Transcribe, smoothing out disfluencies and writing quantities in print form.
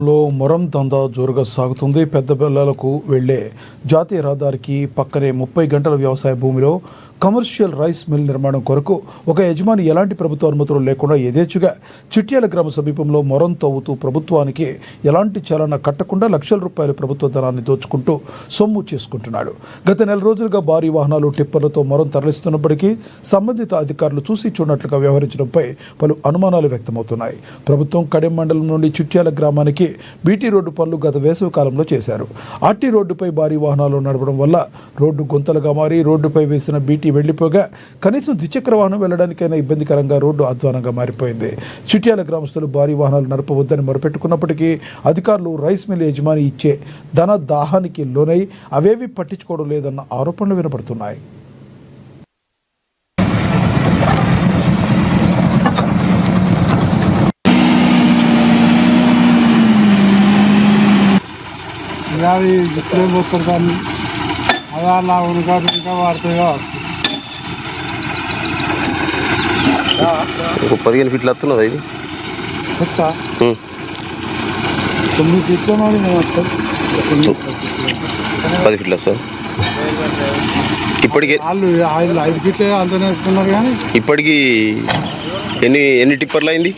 లో మొరం దందా జోరుగా సాగుతుంది. పెద్దబెల్లాలకు వెళ్లే జాతీయ రహదారికి పక్కనే 30 గంటల వ్యవసాయ భూమిలో కమర్షియల్ రైస్ మిల్ నిర్మాణం కొరకు ఒక యజమాని ఎలాంటి ప్రభుత్వ అనుమతులు లేకుండా యథేచ్ఛగా చిట్యాల గ్రామ సమీపంలో మొరం తవ్వుతూ ప్రభుత్వానికి ఎలాంటి చలన కట్టకుండా లక్షల రూపాయల ప్రభుత్వ ధనాన్ని దోచుకుంటూ సొమ్ము చేసుకుంటున్నాడు. గత నెల రోజులుగా భారీ వాహనాలు టిప్పర్లతో మొరం తరలిస్తున్నప్పటికీ సంబంధిత అధికారులు చూసి చూడనట్లుగా వ్యవహరించడంపై పలు అనుమానాలు వ్యక్తమవుతున్నాయి. ప్రభుత్వం కడెం మండలం నుండి చిట్యాల గ్రామానికి బీటీ రోడ్డు పనులు గత వేసవి కాలంలో చేశారు. ఆర్టీ రోడ్డుపై భారీ వాహనాలు నడపడం వల్ల రోడ్డు గుంతలుగా మారి రోడ్డుపై వేసిన బీటీ వెళ్లిపోగా కనీసం ద్విచక్ర వాహనం వెళ్లడానికైనా ఇబ్బందికరంగా రోడ్డు అధ్వానంగా మారిపోయింది. చిట్యాల గ్రామస్తులు భారీ వాహనాలు నడపవద్దని మొరపెట్టుకున్నప్పటికీ అధికారులు రైస్ మిల్ యజమాని ఇచ్చే ధన దాహానికి లోనై అవేవి పట్టించుకోవడం లేదన్న ఆరోపణలు వినపడుతున్నాయి. అది ఇప్పుడే పోతారు దాన్ని అదే అలా ఇంకా వాడుతుంది కావచ్చు. 15 ఫీట్లు వస్తున్నది ఇది 9 ఫీట్లు మరి 10 ఫీట్లు సార్. ఇప్పటికి వాళ్ళు 5 ఫీట్లు అంతనే వేసుకున్నారు. కానీ ఇప్పటికి ఎన్ని టిప్పర్లు అయింది?